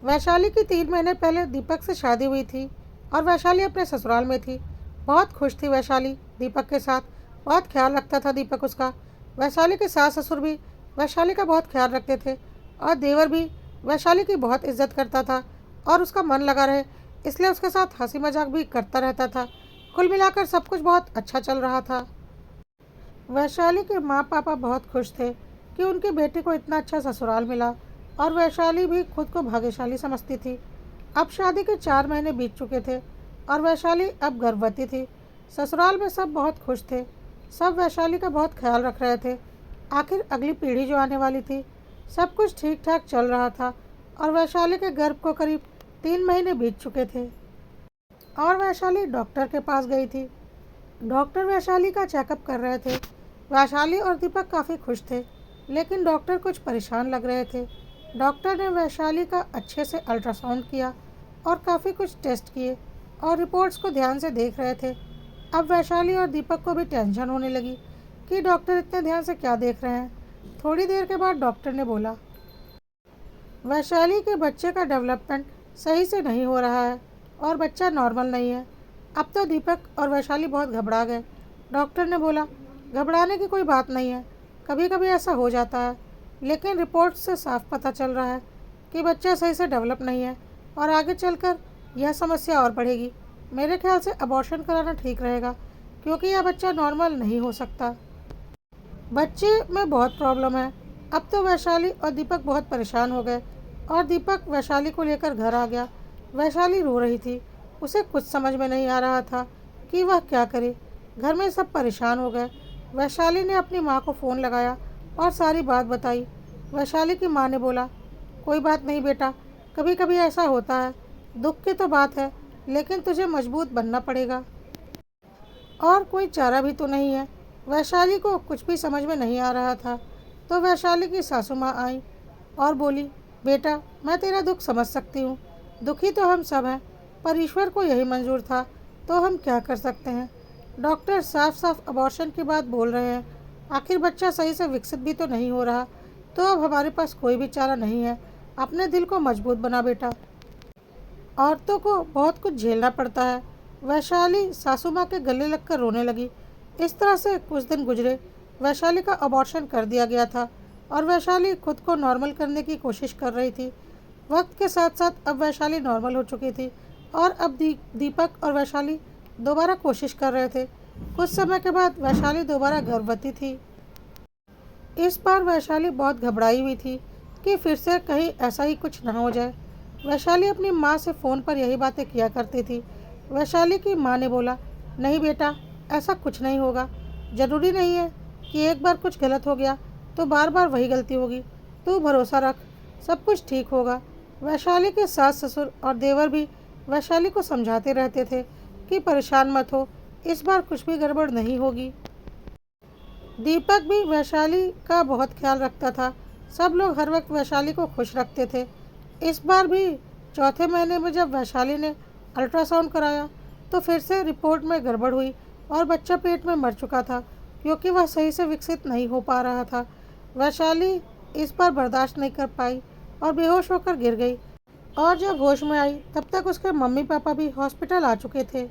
वैशाली की 3 महीने पहले दीपक से शादी हुई थी और वैशाली अपने ससुराल में थी। बहुत खुश थी वैशाली दीपक के साथ। बहुत ख्याल रखता था दीपक उसका। वैशाली के सास ससुर भी वैशाली का बहुत ख्याल रखते थे और देवर भी वैशाली की बहुत इज्जत करता था और उसका मन लगा रहे इसलिए उसके साथ हंसी मजाक भी करता रहता था। कुल मिलाकर सब कुछ बहुत अच्छा चल रहा था। वैशाली के माँ पापा बहुत खुश थे कि उनकी बेटी को इतना अच्छा ससुराल मिला और वैशाली भी खुद को भाग्यशाली समझती थी। अब शादी के 4 महीने बीत चुके थे और वैशाली अब गर्भवती थी। ससुराल में सब बहुत खुश थे। सब वैशाली का बहुत ख्याल रख रहे थे। आखिर अगली पीढ़ी जो आने वाली थी, सब कुछ ठीक ठाक चल रहा था और वैशाली के गर्भ को करीब 3 महीने बीत चुके थे और वैशाली डॉक्टर के पास गई थी। डॉक्टर वैशाली का चेकअप कर रहे थे। वैशाली और दीपक काफ़ी खुश थे, लेकिन डॉक्टर कुछ परेशान लग रहे थे। डॉक्टर ने वैशाली का अच्छे से अल्ट्रासाउंड किया और काफ़ी कुछ टेस्ट किए और रिपोर्ट्स को ध्यान से देख रहे थे। अब वैशाली और दीपक को भी टेंशन होने लगी कि डॉक्टर इतने ध्यान से क्या देख रहे हैं। थोड़ी देर के बाद डॉक्टर ने बोला, वैशाली के बच्चे का डेवलपमेंट सही से नहीं हो रहा है और बच्चा नॉर्मल नहीं है। अब तो दीपक और वैशाली बहुत घबरा गए। डॉक्टर ने बोला, घबराने की कोई बात नहीं है, कभी कभी ऐसा हो जाता है, लेकिन रिपोर्ट से साफ पता चल रहा है कि बच्चा सही से डेवलप नहीं है और आगे चलकर यह समस्या और बढ़ेगी। मेरे ख्याल से अबॉर्शन कराना ठीक रहेगा क्योंकि यह बच्चा नॉर्मल नहीं हो सकता। बच्चे में बहुत प्रॉब्लम है। अब तो वैशाली और दीपक बहुत परेशान हो गए और दीपक वैशाली को लेकर घर आ गया। वैशाली रो रही थी। उसे कुछ समझ में नहीं आ रहा था कि वह क्या करे। घर में सब परेशान हो गए। वैशाली ने अपनी माँ को फ़ोन लगाया और सारी बात बताई। वैशाली की माँ ने बोला, कोई बात नहीं बेटा, कभी कभी ऐसा होता है, दुख की तो बात है, लेकिन तुझे मजबूत बनना पड़ेगा और कोई चारा भी तो नहीं है। वैशाली को कुछ भी समझ में नहीं आ रहा था। तो वैशाली की सासू माँ आई और बोली, बेटा मैं तेरा दुख समझ सकती हूँ, दुखी तो हम सब हैं, पर ईश्वर को यही मंजूर था तो हम क्या कर सकते हैं। डॉक्टर साफ साफ अबॉर्शन की बात बोल रहे हैं। आखिर बच्चा सही से विकसित भी तो नहीं हो रहा, तो अब हमारे पास कोई भी चारा नहीं है। अपने दिल को मजबूत बना बेटा, औरतों को बहुत कुछ झेलना पड़ता है। वैशाली सासू माँ के गले लगकर रोने लगी। इस तरह से कुछ दिन गुजरे। वैशाली का अबॉर्शन कर दिया गया था और वैशाली खुद को नॉर्मल करने की कोशिश कर रही थी। वक्त के साथ साथ अब वैशाली नॉर्मल हो चुकी थी और अब दीपक और वैशाली दोबारा कोशिश कर रहे थे। कुछ समय के बाद वैशाली दोबारा गर्भवती थी। इस बार वैशाली बहुत घबराई हुई थी कि फिर से कहीं ऐसा ही कुछ ना हो जाए। वैशाली अपनी माँ से फ़ोन पर यही बातें किया करती थी। वैशाली की माँ ने बोला, नहीं बेटा, ऐसा कुछ नहीं होगा। ज़रूरी नहीं है कि एक बार कुछ गलत हो गया तो बार बार वही गलती होगी। तू भरोसा रख, सब कुछ ठीक होगा। वैशाली के सास ससुर और देवर भी वैशाली को समझाते रहते थे कि परेशान मत हो, इस बार कुछ भी गड़बड़ नहीं होगी। दीपक भी वैशाली का बहुत ख्याल रखता था। सब लोग हर वक्त वैशाली को खुश रखते थे। इस बार भी चौथे महीने में जब वैशाली ने अल्ट्रासाउंड कराया तो फिर से रिपोर्ट में गड़बड़ हुई और बच्चा पेट में मर चुका था क्योंकि वह सही से विकसित नहीं हो पा रहा था। वैशाली इस बार बर्दाश्त नहीं कर पाई और बेहोश होकर गिर गई और जब होश में आई तब तक उसके मम्मी पापा भी हॉस्पिटल आ चुके थे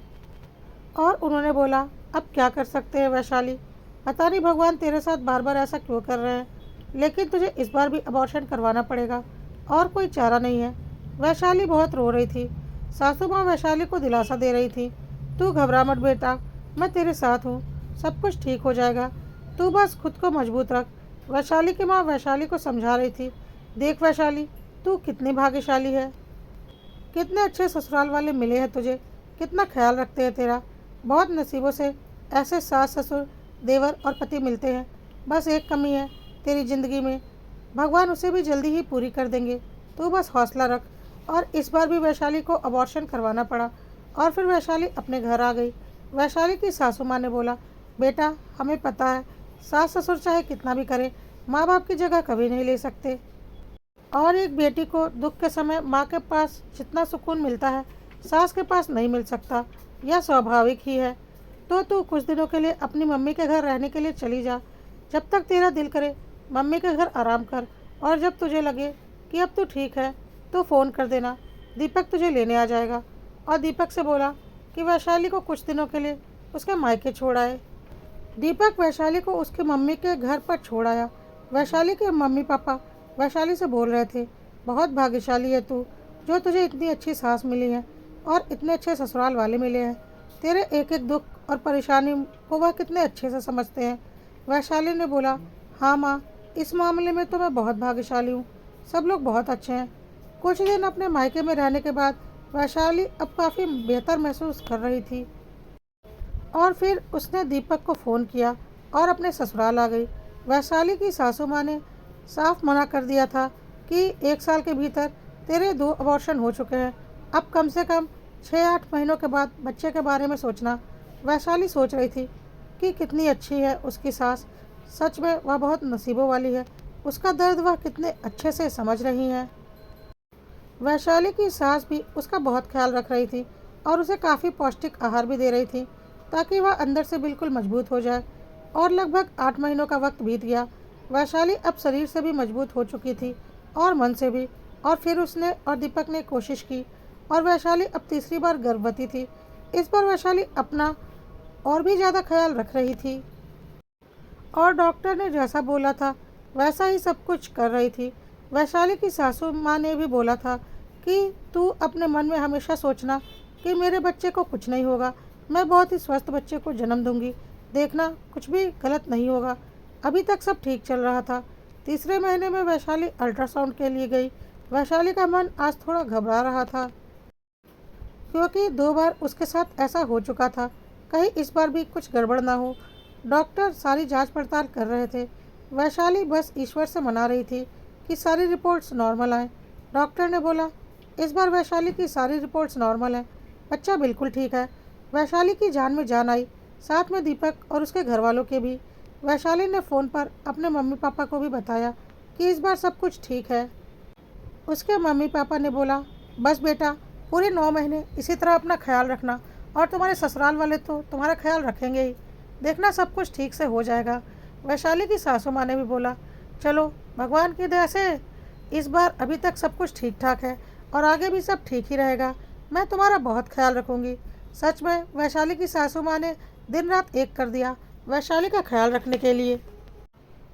और उन्होंने बोला, अब क्या कर सकते हैं वैशाली, पता नहीं भगवान तेरे साथ बार बार ऐसा क्यों कर रहे हैं, लेकिन तुझे इस बार भी अबॉर्शन करवाना पड़ेगा और कोई चारा नहीं है। वैशाली बहुत रो रही थी। सासू माँ वैशाली को दिलासा दे रही थी, तू घबरा मत बेटा, मैं तेरे साथ हूँ, सब कुछ ठीक हो जाएगा, तू बस खुद को मजबूत रख। वैशाली की माँ वैशाली को समझा रही थी, देख वैशाली, तू कितनी भाग्यशाली है, कितने अच्छे ससुराल वाले मिले हैं तुझे, कितना ख्याल रखते हैं तेरा। बहुत नसीबों से ऐसे सास ससुर देवर और पति मिलते हैं। बस एक कमी है तेरी ज़िंदगी में, भगवान उसे भी जल्दी ही पूरी कर देंगे, तू बस हौसला रख। और इस बार भी वैशाली को अबॉर्शन करवाना पड़ा और फिर वैशाली अपने घर आ गई। वैशाली की सासू माँ ने बोला, बेटा हमें पता है सास ससुर चाहे कितना भी करे, माँ बाप की जगह कभी नहीं ले सकते और एक बेटी को दुख के समय माँ के पास जितना सुकून मिलता है सास के पास नहीं मिल सकता, यह स्वाभाविक ही है। तो तू कुछ दिनों के लिए अपनी मम्मी के घर रहने के लिए चली जा, जब तक तेरा दिल करे मम्मी के घर आराम कर, और जब तुझे लगे कि अब तू ठीक है तो फ़ोन कर देना, दीपक तुझे लेने आ जाएगा। और दीपक से बोला कि वैशाली को कुछ दिनों के लिए उसके मायके छोड़ आए। दीपक वैशाली को उसकी मम्मी के घर पर छोड़ आया। वैशाली के मम्मी पापा वैशाली से बोल रहे थे, बहुत भाग्यशाली है तू, जो तुझे इतनी अच्छी सास मिली है और इतने अच्छे ससुराल वाले मिले हैं। तेरे एक एक दुख और परेशानी को वह कितने अच्छे से समझते हैं। वैशाली ने बोला, हाँ माँ, इस मामले में तो मैं बहुत भाग्यशाली हूँ, सब लोग बहुत अच्छे हैं। कुछ दिन अपने मायके में रहने के बाद वैशाली अब काफ़ी बेहतर महसूस कर रही थी और फिर उसने दीपक को फ़ोन किया और अपने ससुराल आ गई। वैशाली की सासू माँ ने साफ मना कर दिया था कि 1 साल के भीतर तेरे 2 अबॉर्शन हो चुके हैं, अब कम से कम 6-8 महीनों के बाद बच्चे के बारे में सोचना। वैशाली सोच रही थी कि कितनी अच्छी है उसकी सास, सच में वह बहुत नसीबों वाली है, उसका दर्द वह कितने अच्छे से समझ रही हैं। वैशाली की सास भी उसका बहुत ख्याल रख रही थी और उसे काफ़ी पौष्टिक आहार भी दे रही थी ताकि वह अंदर से बिल्कुल मजबूत हो जाए। और लगभग 8 महीनों का वक्त बीत गया। वैशाली अब शरीर से भी मजबूत हो चुकी थी और मन से भी। और फिर उसने और दीपक ने कोशिश की और वैशाली अब तीसरी बार गर्भवती थी। इस बार वैशाली अपना और भी ज़्यादा ख्याल रख रही थी और डॉक्टर ने जैसा बोला था वैसा ही सब कुछ कर रही थी। वैशाली की सासू माँ ने भी बोला था कि तू अपने मन में हमेशा सोचना कि मेरे बच्चे को कुछ नहीं होगा, मैं बहुत ही स्वस्थ बच्चे को जन्म दूंगी, देखना कुछ भी गलत नहीं होगा। अभी तक सब ठीक चल रहा था। तीसरे महीने में वैशाली अल्ट्रासाउंड के लिए गई। वैशाली का मन आज थोड़ा घबरा रहा था क्योंकि 2 बार उसके साथ ऐसा हो चुका था, कहीं इस बार भी कुछ गड़बड़ ना हो। डॉक्टर सारी जांच पड़ताल कर रहे थे। वैशाली बस ईश्वर से मना रही थी कि सारी रिपोर्ट्स नॉर्मल आएँ। डॉक्टर ने बोला, इस बार वैशाली की सारी रिपोर्ट्स नॉर्मल हैं, बच्चा बिल्कुल ठीक है। वैशाली की जान में जान आई, साथ में दीपक और उसके घर वालों के भी। वैशाली ने फ़ोन पर अपने मम्मी पापा को भी बताया कि इस बार सब कुछ ठीक है। उसके मम्मी पापा ने बोला, बस बेटा, पूरे 9 महीने इसी तरह अपना ख्याल रखना और तुम्हारे ससुराल वाले तो तुम्हारा ख्याल रखेंगे ही, देखना सब कुछ ठीक से हो जाएगा। वैशाली की सासू माँ ने भी बोला, चलो भगवान की दया से इस बार अभी तक सब कुछ ठीक ठाक है और आगे भी सब ठीक ही रहेगा, मैं तुम्हारा बहुत ख्याल रखूँगी। सच में वैशाली की सासू माँ ने दिन रात एक कर दिया वैशाली का ख्याल रखने के लिए।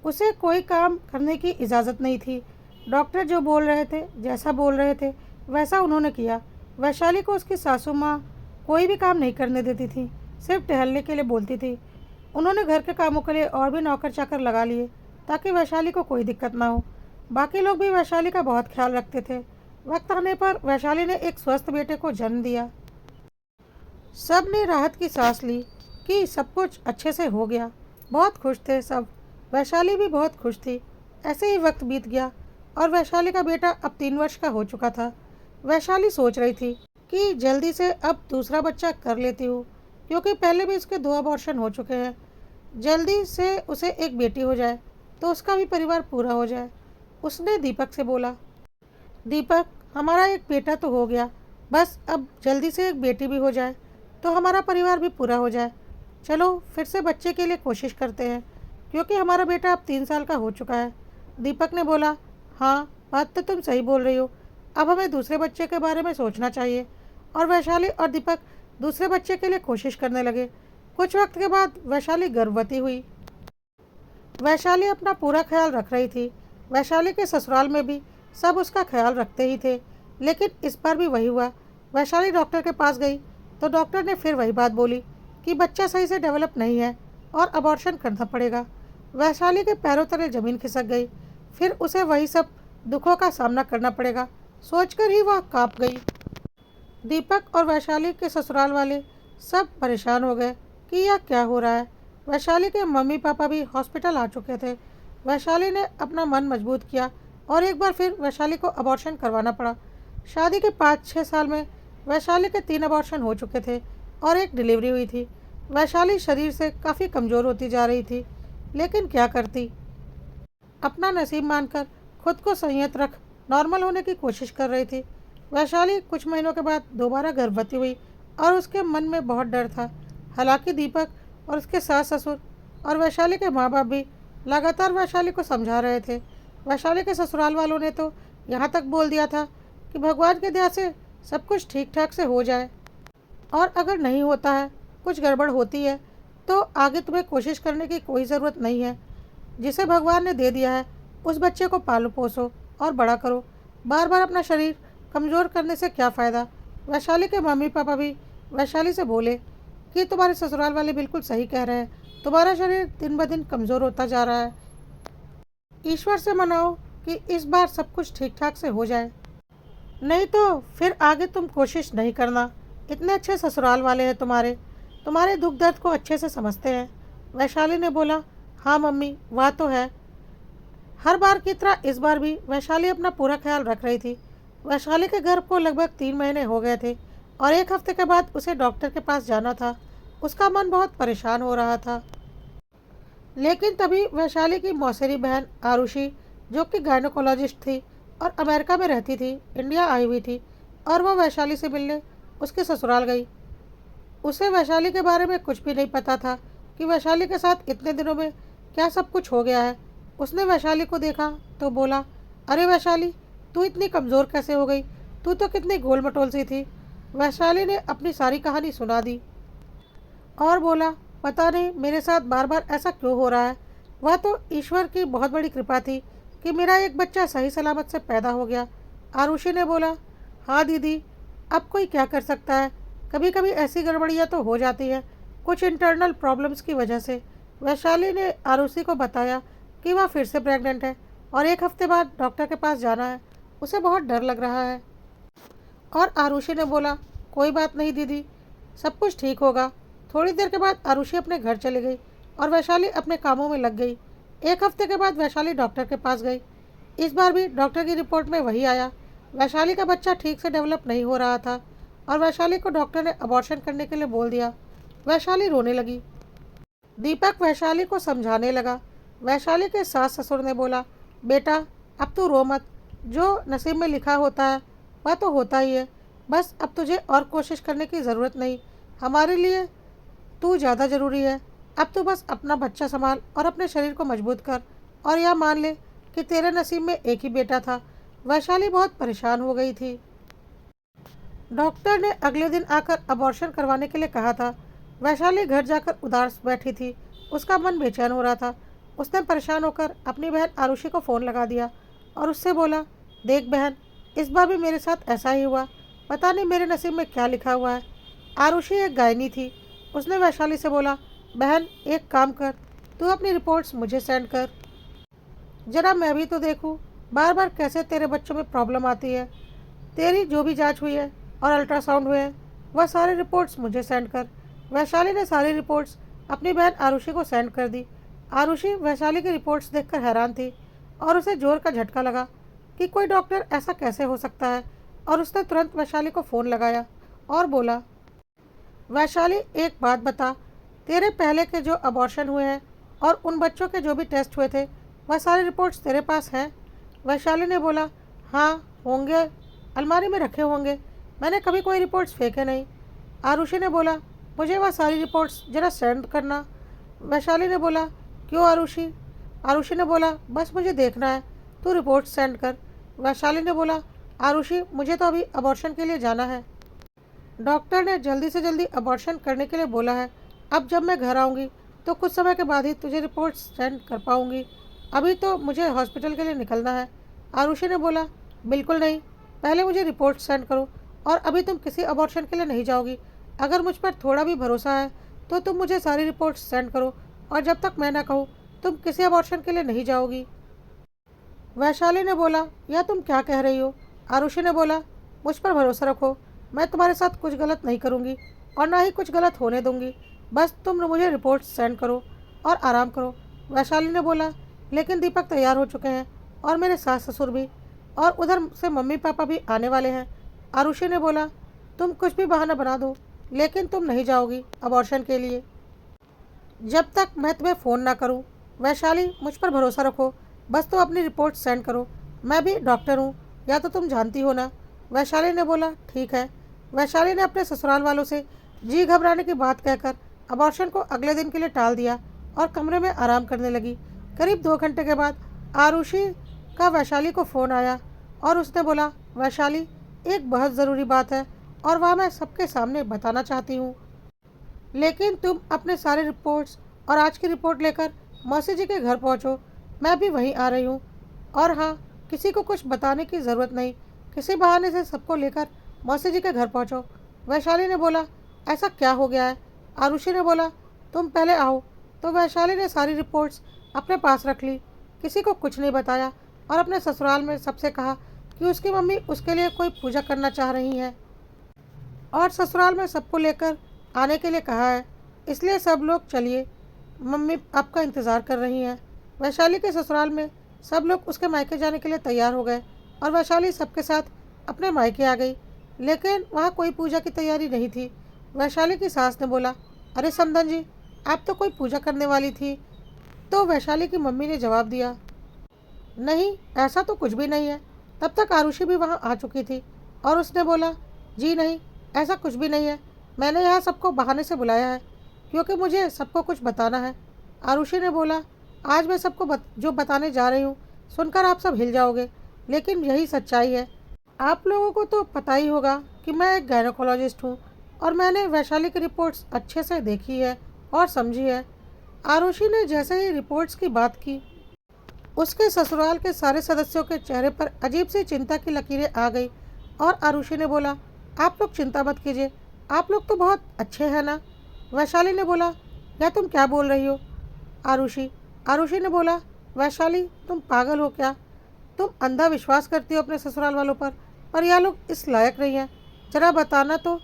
उसे कोई काम करने की इजाज़त नहीं थी। डॉक्टर जो बोल रहे थे, जैसा बोल रहे थे, वैसा उन्होंने किया। वैशाली को उसकी सासू माँ कोई भी काम नहीं करने देती थी, सिर्फ टहलने के लिए बोलती थी। उन्होंने घर के कामों के लिए और भी नौकर चाकर लगा लिए ताकि वैशाली को कोई दिक्कत ना हो। बाकी लोग भी वैशाली का बहुत ख्याल रखते थे। वक्त आने पर वैशाली ने एक स्वस्थ बेटे को जन्म दिया। सब ने राहत की सांस ली कि सब कुछ अच्छे से हो गया। बहुत खुश थे सब। वैशाली भी बहुत खुश थी। ऐसे ही वक्त बीत गया और वैशाली का बेटा अब 3 वर्ष का हो चुका था। वैशाली सोच रही थी कि जल्दी से अब दूसरा बच्चा कर लेती हूँ क्योंकि पहले भी उसके 2 अबॉर्शन हो चुके हैं। जल्दी से उसे एक बेटी हो जाए तो उसका भी परिवार पूरा हो जाए। उसने दीपक से बोला, दीपक, हमारा एक बेटा तो हो गया, बस अब जल्दी से एक बेटी भी हो जाए तो हमारा परिवार भी पूरा हो जाए। चलो फिर से बच्चे के लिए कोशिश करते हैं क्योंकि हमारा बेटा अब 3 साल का हो चुका है। दीपक ने बोला, हाँ, बात तो तुम सही बोल रही हो, अब हमें दूसरे बच्चे के बारे में सोचना चाहिए। और वैशाली और दीपक दूसरे बच्चे के लिए कोशिश करने लगे। कुछ वक्त के बाद वैशाली गर्भवती हुई। वैशाली अपना पूरा ख्याल रख रही थी। वैशाली के ससुराल में भी सब उसका ख्याल रखते ही थे, लेकिन इस बार भी वही हुआ। वैशाली डॉक्टर के पास गई तो डॉक्टर ने फिर वही बात बोली कि बच्चा सही से डेवलप नहीं है और अबॉर्शन करना पड़ेगा। वैशाली के पैरों तले ज़मीन खिसक गई। फिर उसे वही सब दुखों का सामना करना पड़ेगा, सोचकर ही वह काँप गई। दीपक और वैशाली के ससुराल वाले सब परेशान हो गए कि यह क्या हो रहा है। वैशाली के मम्मी पापा भी हॉस्पिटल आ चुके थे। वैशाली ने अपना मन मजबूत किया और एक बार फिर वैशाली को अबॉर्शन करवाना पड़ा। शादी के 5-6 साल में वैशाली के 3 अबॉर्शन हो चुके थे और एक डिलीवरी हुई थी। वैशाली शरीर से काफ़ी कमज़ोर होती जा रही थी, लेकिन क्या करती, अपना नसीब मानकर खुद को संयत रख नॉर्मल होने की कोशिश कर रही थी। वैशाली कुछ महीनों के बाद दोबारा गर्भवती हुई और उसके मन में बहुत डर था। हालांकि दीपक और उसके सास ससुर और वैशाली के माँ बाप भी लगातार वैशाली को समझा रहे थे। वैशाली के ससुराल वालों ने तो यहाँ तक बोल दिया था कि भगवान के दया से सब कुछ ठीक ठाक से हो जाए, और अगर नहीं होता है, कुछ गड़बड़ होती है, तो आगे तुम्हें कोशिश करने की कोई ज़रूरत नहीं है। जिसे भगवान ने दे दिया है उस बच्चे को पालो पोसो और बड़ा करो। बार बार अपना शरीर कमज़ोर करने से क्या फ़ायदा। वैशाली के मम्मी पापा भी वैशाली से बोले कि तुम्हारे ससुराल वाले बिल्कुल सही कह रहे हैं, तुम्हारा शरीर दिन ब दिन कमज़ोर होता जा रहा है। ईश्वर से मनाओ कि इस बार सब कुछ ठीक ठाक से हो जाए, नहीं तो फिर आगे तुम कोशिश नहीं करना। इतने अच्छे ससुराल वाले हैं तुम्हारे, तुम्हारे दुख दर्द को अच्छे से समझते हैं। वैशाली ने बोला, हाँ मम्मी, वह तो है। हर बार की तरह इस बार भी वैशाली अपना पूरा ख्याल रख रही थी। वैशाली के गर्भ को लगभग 3 महीने हो गए थे और 1 हफ्ते के बाद उसे डॉक्टर के पास जाना था। उसका मन बहुत परेशान हो रहा था। लेकिन तभी वैशाली की मौसेरी बहन आरुषि, जो कि गायनोकोलॉजिस्ट थी और अमेरिका में रहती थी, इंडिया आई हुई थी और वह वैशाली से मिलने उसके ससुराल गई। उसे वैशाली के बारे में कुछ भी नहीं पता था कि वैशाली के साथ इतने दिनों में क्या सब कुछ हो गया है। उसने वैशाली को देखा तो बोला, अरे वैशाली, तू इतनी कमज़ोर कैसे हो गई? तू तो कितनी गोल मटोल सी थी। वैशाली ने अपनी सारी कहानी सुना दी और बोला, पता नहीं मेरे साथ बार बार ऐसा क्यों हो रहा है। वह तो ईश्वर की बहुत बड़ी कृपा थी कि मेरा एक बच्चा सही सलामत से पैदा हो गया। आरुषि ने बोला, हाँ दीदी, अब कोई क्या कर सकता है, कभी कभी ऐसी गड़बड़ियाँ तो हो जाती है, कुछ इंटरनल प्रॉब्लम्स की वजह से। वैशाली ने आरुषि को बताया कि वह फिर से प्रेग्नेंट है और 1 हफ्ते बाद डॉक्टर के पास जाना है। उसे बहुत डर लग रहा है। और आरुषि ने बोला, कोई बात नहीं दीदी, सब कुछ ठीक होगा। थोड़ी देर के बाद आरुषि अपने घर चली गई और वैशाली अपने कामों में लग गई। 1 हफ्ते के बाद वैशाली डॉक्टर के पास गई। इस बार भी डॉक्टर की रिपोर्ट में वही आया, वैशाली का बच्चा ठीक से डेवलप नहीं हो रहा था और वैशाली को डॉक्टर ने अबॉर्शन करने के लिए बोल दिया। वैशाली रोने लगी। दीपक वैशाली को समझाने लगा। वैशाली के सास ससुर ने बोला, बेटा अब तू रो मत, जो नसीब में लिखा होता है वह तो होता ही है। बस अब तुझे और कोशिश करने की ज़रूरत नहीं, हमारे लिए तू ज़्यादा ज़रूरी है। अब तू बस अपना बच्चा संभाल और अपने शरीर को मजबूत कर और यह मान ले कि तेरे नसीब में एक ही बेटा था। वैशाली बहुत परेशान हो गई थी। डॉक्टर ने अगले दिन आकर अबॉर्शन करवाने के लिए कहा था। वैशाली घर जाकर उदास बैठी थी, उसका मन बेचैन हो रहा था। उसने परेशान होकर अपनी बहन आरुषि को फ़ोन लगा दिया और उससे बोला, देख बहन, इस बार भी मेरे साथ ऐसा ही हुआ, पता नहीं मेरे नसीब में क्या लिखा हुआ है। आरुषि एक गायनी थी। उसने वैशाली से बोला, बहन एक काम कर, तू अपनी रिपोर्ट्स मुझे सेंड कर, जरा मैं भी तो देखूं बार बार कैसे तेरे बच्चों में प्रॉब्लम आती है। तेरी जो भी जांच हुई है और अल्ट्रासाउंड हुए हैं वह सारे रिपोर्ट्स मुझे सेंड कर। वैशाली ने सारी रिपोर्ट्स अपनी बहन आरुषि को सेंड कर दी। आरुषि वैशाली की रिपोर्ट्स देखकर हैरान थी और उसे जोर का झटका लगा कि कोई डॉक्टर ऐसा कैसे हो सकता है, और उसने तुरंत वैशाली को फ़ोन लगाया और बोला, वैशाली एक बात बता, तेरे पहले के जो अबॉर्शन हुए हैं और उन बच्चों के जो भी टेस्ट हुए थे वह सारी रिपोर्ट्स तेरे पास हैं? वैशाली ने बोला, हाँ होंगे, अलमारी में रखे होंगे, मैंने कभी कोई रिपोर्ट्स फेंके नहीं। आरुषि ने बोला, मुझे वह सारी रिपोर्ट्स ज़रा सेंड करना। वैशाली ने बोला, क्यों आरुषि? आरुषि ने बोला, बस मुझे देखना है, तू रिपोर्ट सेंड कर। वैशाली ने बोला, आरुषि मुझे तो अभी अबॉर्शन के लिए जाना है, डॉक्टर ने जल्दी से जल्दी अबॉर्शन करने के लिए बोला है। अब जब मैं घर आऊँगी तो कुछ समय के बाद ही तुझे रिपोर्ट सेंड कर पाऊँगी, अभी तो मुझे हॉस्पिटल के लिए निकलना है। आरुषि ने बोला, बिल्कुल नहीं, पहले मुझे रिपोर्ट सेंड करो, और अभी तुम किसी अबॉर्शन के लिए नहीं जाओगी। अगर मुझ पर थोड़ा भी भरोसा है तो तुम मुझे सारी रिपोर्ट सेंड करो, और जब तक मैं ना कहूँ तुम किसी अबॉर्शन के लिए नहीं जाओगी। वैशाली ने बोला, यह तुम क्या कह रही हो? आरुषि ने बोला, मुझ पर भरोसा रखो, मैं तुम्हारे साथ कुछ गलत नहीं करूँगी और ना ही कुछ गलत होने दूँगी, बस तुम मुझे रिपोर्ट सेंड करो और आराम करो। वैशाली ने बोला, लेकिन दीपक तैयार हो चुके हैं और मेरे सास ससुर भी, और उधर से मम्मी पापा भी आने वाले हैं। आरुषि ने बोला, तुम कुछ भी बहाना बना दो, लेकिन तुम नहीं जाओगी अबॉर्शन के लिए जब तक मैं तुम्हें फ़ोन ना करूं। वैशाली मुझ पर भरोसा रखो, बस तुम अपनी रिपोर्ट सेंड करो, मैं भी डॉक्टर हूं, या तो तुम जानती हो ना। वैशाली ने बोला, ठीक है। वैशाली ने अपने ससुराल वालों से जी घबराने की बात कहकर अबॉर्शन को अगले दिन के लिए टाल दिया और कमरे में आराम करने लगी। करीब 2 घंटे के बाद आरुषि का वैशाली को फ़ोन आया और उसने बोला, वैशाली एक बहुत ज़रूरी बात है और वह मैं सबके सामने बताना चाहती हूँ। लेकिन तुम अपने सारे रिपोर्ट्स और आज की रिपोर्ट लेकर मौसी जी के घर पहुँचो। मैं भी वहीं आ रही हूँ। और हाँ, किसी को कुछ बताने की ज़रूरत नहीं। किसी बहाने से सबको लेकर मौसी जी के घर पहुँचो। वैशाली ने बोला, ऐसा क्या हो गया है? आरुषि ने बोला, तुम पहले आओ। तो वैशाली ने सारी रिपोर्ट्स अपने पास रख ली, किसी को कुछ नहीं बताया और अपने ससुराल में सबसे कहा कि उसकी मम्मी उसके लिए कोई पूजा करना चाह रही है और ससुराल में सबको लेकर आने के लिए कहा है। इसलिए सब लोग चलिए, मम्मी आपका इंतज़ार कर रही हैं। वैशाली के ससुराल में सब लोग उसके मायके जाने के लिए तैयार हो गए और वैशाली सबके साथ अपने मायके आ गई। लेकिन वहाँ कोई पूजा की तैयारी नहीं थी। वैशाली की सास ने बोला, अरे समधन जी, आप तो कोई पूजा करने वाली थी। तो वैशाली की मम्मी ने जवाब दिया, नहीं, ऐसा तो कुछ भी नहीं है। तब तक आरुषि भी वहाँ आ चुकी थी और उसने बोला, जी नहीं, ऐसा कुछ भी नहीं है। मैंने यहाँ सबको बहाने से बुलाया है क्योंकि मुझे सबको कुछ बताना है। आरुषि ने बोला, आज मैं सबको जो बताने जा रही हूँ सुनकर आप सब हिल जाओगे, लेकिन यही सच्चाई है। आप लोगों को तो पता ही होगा कि मैं एक गायनोकोलॉजिस्ट हूँ और मैंने वैशाली की रिपोर्ट्स अच्छे से देखी है और समझी है। आरुषि ने जैसे ही रिपोर्ट्स की बात की, उसके ससुराल के सारे सदस्यों के चेहरे पर अजीब सी चिंता की लकीरें आ गई और आरुषि ने बोला, आप लोग चिंता मत कीजिए, आप लोग तो बहुत अच्छे हैं ना। वैशाली ने बोला, यह तुम क्या बोल रही हो? आरुषि आरुषि ने बोला, वैशाली तुम पागल हो क्या? तुम अंधा विश्वास करती हो अपने ससुराल वालों पर यह लोग इस लायक नहीं है। जरा बताना तो,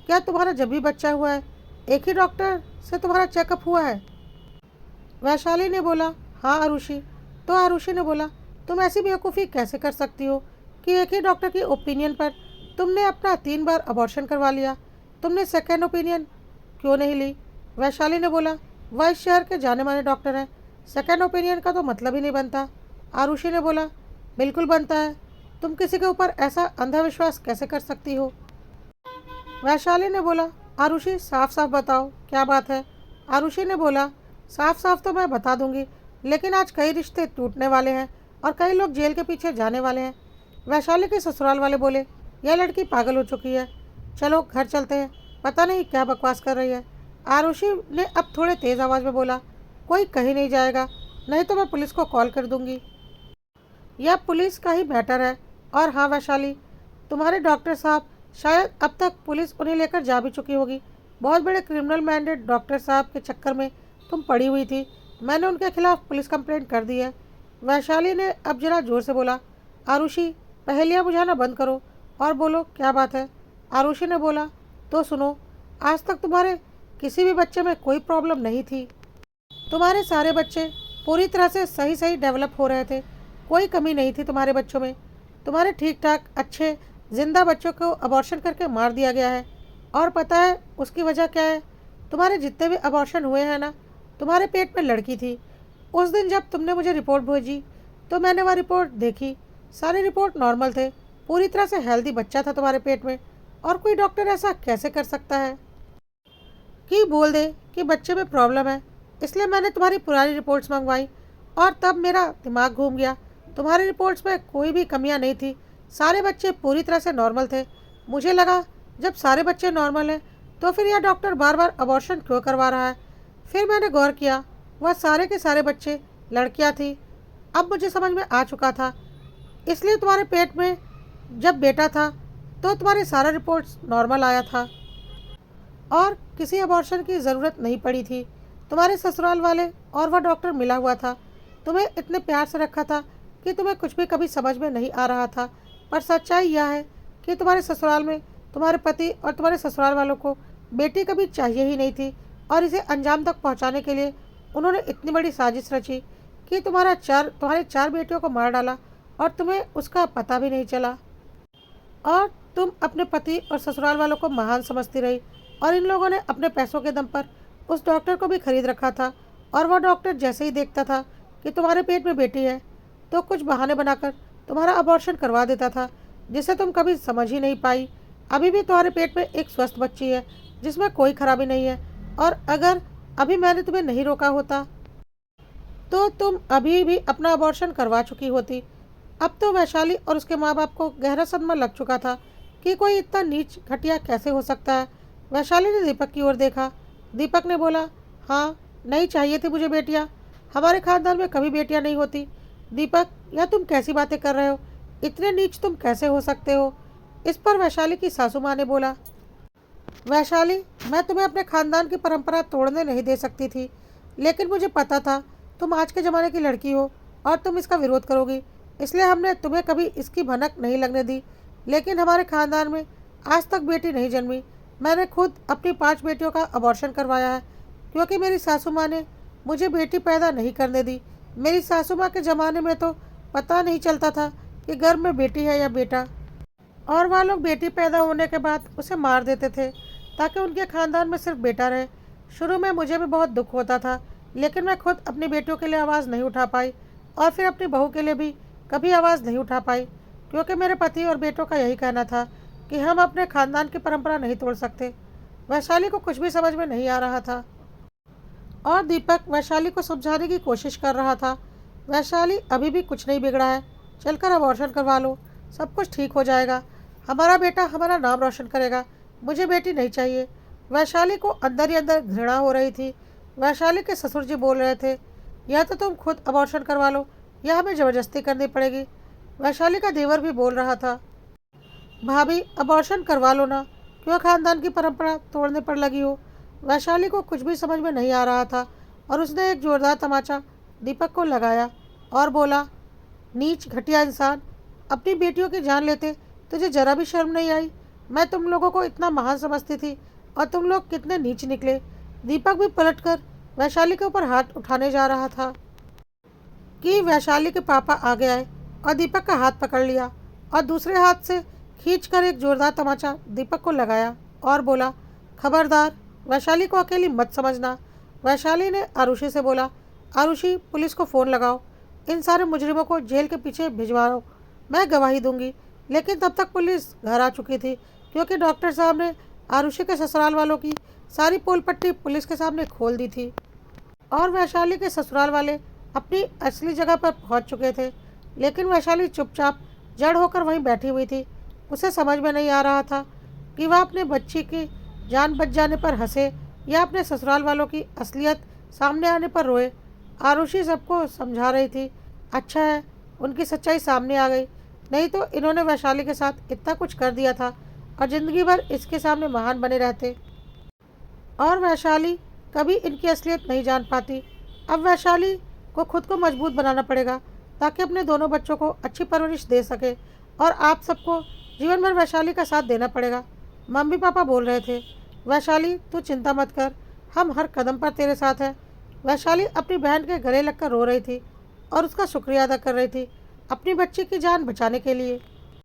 क्या तुम्हारा जब भी बच्चा हुआ है एक ही डॉक्टर से तुम्हारा चेकअप हुआ है? वैशाली ने बोला, हाँ आरुषि। तो आरुषि ने बोला, तुम ऐसी बेवकूफ़ी कैसे कर सकती हो कि एक ही डॉक्टर की ओपिनियन पर तुमने अपना 3 बार अबॉर्शन करवा लिया? तुमने सेकेंड ओपिनियन क्यों नहीं ली? वैशाली ने बोला, वह इस शहर के जाने माने डॉक्टर हैं, सेकेंड ओपिनियन का तो मतलब ही नहीं बनता। आरुषि ने बोला, बिल्कुल बनता है। तुम किसी के ऊपर ऐसा अंधविश्वास कैसे कर सकती हो? वैशाली ने बोला, आरुषि साफ साफ बताओ क्या बात है? आरुषि ने बोला, साफ साफ तो मैं बता दूंगी, लेकिन आज कई रिश्ते टूटने वाले हैं और कई लोग जेल के पीछे जाने वाले हैं। वैशाली के ससुराल वाले बोले, यह लड़की पागल हो चुकी है, चलो घर चलते हैं, पता नहीं क्या बकवास कर रही है। आरुषि ने अब थोड़े तेज़ आवाज़ में बोला, कोई कहीं नहीं जाएगा, नहीं तो मैं पुलिस को कॉल कर दूंगी। यह पुलिस का ही मैटर है। और हाँ वैशाली, तुम्हारे डॉक्टर साहब, शायद अब तक पुलिस उन्हें लेकर जा भी चुकी होगी। बहुत बड़े क्रिमिनल माइंडेड डॉक्टर साहब के चक्कर में तुम पड़ी हुई थी। मैंने उनके खिलाफ पुलिस कंप्लेंट कर दी है। वैशाली ने अब जरा जोर से बोला, आरुषि पहेलियाँ बुझाना बंद करो और बोलो क्या बात है। आरुषि ने बोला, तो सुनो, आज तक तुम्हारे किसी भी बच्चे में कोई प्रॉब्लम नहीं थी। तुम्हारे सारे बच्चे पूरी तरह से सही सही डेवलप हो रहे थे, कोई कमी नहीं थी तुम्हारे बच्चों में। तुम्हारे ठीक ठाक अच्छे जिंदा बच्चों को अबॉर्शन करके मार दिया गया है। और पता है उसकी वजह क्या है? तुम्हारे जितने भी अबॉर्शन हुए हैं ना, तुम्हारे पेट में लड़की थी। उस दिन जब तुमने मुझे रिपोर्ट भेजी तो मैंने वह रिपोर्ट देखी, सारे रिपोर्ट नॉर्मल थे, पूरी तरह से हेल्दी बच्चा था तुम्हारे पेट में। और कोई डॉक्टर ऐसा कैसे कर सकता है कि बोल दे कि बच्चे में प्रॉब्लम है? इसलिए मैंने तुम्हारी पुरानी रिपोर्ट्स मंगवाई और तब मेरा दिमाग घूम गया। तुम्हारी रिपोर्ट्स में कोई भी कमियां नहीं थी, सारे बच्चे पूरी तरह से नॉर्मल थे। मुझे लगा जब सारे बच्चे नॉर्मल हैं तो फिर यह डॉक्टर बार बार अबॉर्शन क्यों करवा रहा है? फिर मैंने गौर किया, वह सारे के सारे बच्चे लड़कियां थी। अब मुझे समझ में आ चुका था। इसलिए तुम्हारे पेट में जब बेटा था तो तुम्हारे सारा रिपोर्ट्स नॉर्मल आया था और किसी अबॉर्शन की ज़रूरत नहीं पड़ी थी। तुम्हारे ससुराल वाले और वह डॉक्टर मिला हुआ था, तुम्हें इतने प्यार से रखा था कि तुम्हें कुछ भी कभी समझ में नहीं आ रहा था। पर सच्चाई यह है कि तुम्हारे ससुराल में तुम्हारे पति और तुम्हारे ससुराल वालों को बेटी कभी चाहिए ही नहीं थी और इसे अंजाम तक पहुंचाने के लिए उन्होंने इतनी बड़ी साजिश रची कि तुम्हारे 4 बेटियों को मार डाला और तुम्हें उसका पता भी नहीं चला। और तुम अपने पति और ससुराल वालों को महान समझती रही और इन लोगों ने अपने पैसों के दम पर उस डॉक्टर को भी खरीद रखा था। और वह डॉक्टर जैसे ही देखता था कि तुम्हारे पेट में बेटी है तो कुछ बहाने बनाकर तुम्हारा अबॉर्शन करवा देता था, जिसे तुम कभी समझ ही नहीं पाई। अभी भी तुम्हारे पेट में एक स्वस्थ बच्ची है जिसमें कोई खराबी नहीं है। और अगर अभी मैंने तुम्हें नहीं रोका होता तो तुम अभी भी अपना अबॉर्शन करवा चुकी होती। अब तो वैशाली और उसके माँ बाप को गहरा सदमा लग चुका था कि कोई इतना नीच घटिया कैसे हो सकता है। वैशाली ने दीपक की ओर देखा। दीपक ने बोला, हाँ, नहीं चाहिए थी मुझे बेटियाँ। हमारे खानदान में कभी बेटियाँ नहीं होती। दीपक, यह तुम कैसी बातें कर रहे हो? इतने नीच तुम कैसे हो सकते हो? इस पर वैशाली की सासू माँ ने बोला, वैशाली, मैं तुम्हें अपने खानदान की परंपरा तोड़ने नहीं दे सकती थी, लेकिन मुझे पता था तुम आज के ज़माने की लड़की हो और तुम इसका विरोध करोगी, इसलिए हमने तुम्हें कभी इसकी भनक नहीं लगने दी। लेकिन हमारे खानदान में आज तक बेटी नहीं जन्मी। मैंने खुद अपनी 5 बेटियों का अबॉर्शन करवाया है, क्योंकि मेरी सासू माँ ने मुझे बेटी पैदा नहीं करने दी। मेरी सासू माँ के ज़माने में तो पता नहीं चलता था कि घर में बेटी है या बेटा, और वह लोग बेटी पैदा होने के बाद उसे मार देते थे ताकि उनके खानदान में सिर्फ बेटा रहे। शुरू में मुझे भी बहुत दुख होता था, लेकिन मैं खुद अपनी बेटियों के लिए आवाज़ नहीं उठा पाई और फिर अपनी बहू के लिए भी कभी आवाज़ नहीं उठा पाई, क्योंकि मेरे पति और बेटों का यही कहना था कि हम अपने खानदान की परंपरा नहीं तोड़ सकते। वैशाली को कुछ भी समझ में नहीं आ रहा था और दीपक वैशाली को समझाने की कोशिश कर रहा था। वैशाली, अभी भी कुछ नहीं बिगड़ा है, चलकर अबॉर्शन करवा लो, सब कुछ ठीक हो जाएगा। हमारा बेटा हमारा नाम रोशन करेगा। मुझे बेटी नहीं चाहिए। वैशाली को अंदर ही अंदर घृणा हो रही थी। वैशाली के ससुर जी बोल रहे थे, या तो तुम खुद अबॉर्शन करवा लो या हमें ज़बरदस्ती करनी पड़ेगी। वैशाली का देवर भी बोल रहा था, भाभी, अबॉर्शन करवा लो ना, क्यों खानदान की परंपरा तोड़ने पर लगी हो। वैशाली को कुछ भी समझ में नहीं आ रहा था और उसने एक जोरदार तमाचा दीपक को लगाया और बोला, नीच घटिया इंसान, अपनी बेटियों की जान लेते तुझे जरा भी शर्म नहीं आई? मैं तुम लोगों को इतना महान समझती थी और तुम लोग कितने नीच निकले। दीपक भी पलटकर वैशाली के ऊपर हाथ उठाने जा रहा था कि वैशाली के पापा आगे आए और दीपक का हाथ पकड़ लिया और दूसरे हाथ से खींचकर एक जोरदार तमाचा दीपक को लगाया और बोला, खबरदार, वैशाली को अकेली मत समझना। वैशाली ने आरुषि से बोला, आरुषि, पुलिस को फ़ोन लगाओ, इन सारे मुजरिमों को जेल के पीछे भिजवाओ, मैं गवाही दूंगी। लेकिन तब तक पुलिस घर आ चुकी थी, क्योंकि डॉक्टर साहब ने आरुषि के ससुराल वालों की सारी पोल पट्टी पुलिस के सामने खोल दी थी और वैशाली के ससुराल वाले अपनी असली जगह पर पहुंच चुके थे। लेकिन वैशाली चुपचाप जड़ होकर वहीं बैठी हुई थी। उसे समझ में नहीं आ रहा था कि वह अपने बच्ची की जान बच जाने पर हंसे या अपने ससुराल वालों की असलियत सामने आने पर रोए। आरुषि सबको समझा रही थी, अच्छा है उनकी सच्चाई सामने आ गई, नहीं तो इन्होंने वैशाली के साथ इतना कुछ कर दिया था और ज़िंदगी भर इसके सामने महान बने रहते और वैशाली कभी इनकी असलियत नहीं जान पाती। अब वैशाली को खुद को मजबूत बनाना पड़ेगा ताकि अपने दोनों बच्चों को अच्छी परवरिश दे सके, और आप सबको जीवन भर वैशाली का साथ देना पड़ेगा। मम्मी पापा बोल रहे थे, वैशाली तू चिंता मत कर, हम हर कदम पर तेरे साथ हैं। वैशाली अपनी बहन के गले लगकर रो रही थी और उसका शुक्रिया अदा कर रही थी अपनी बच्ची की जान बचाने के लिए।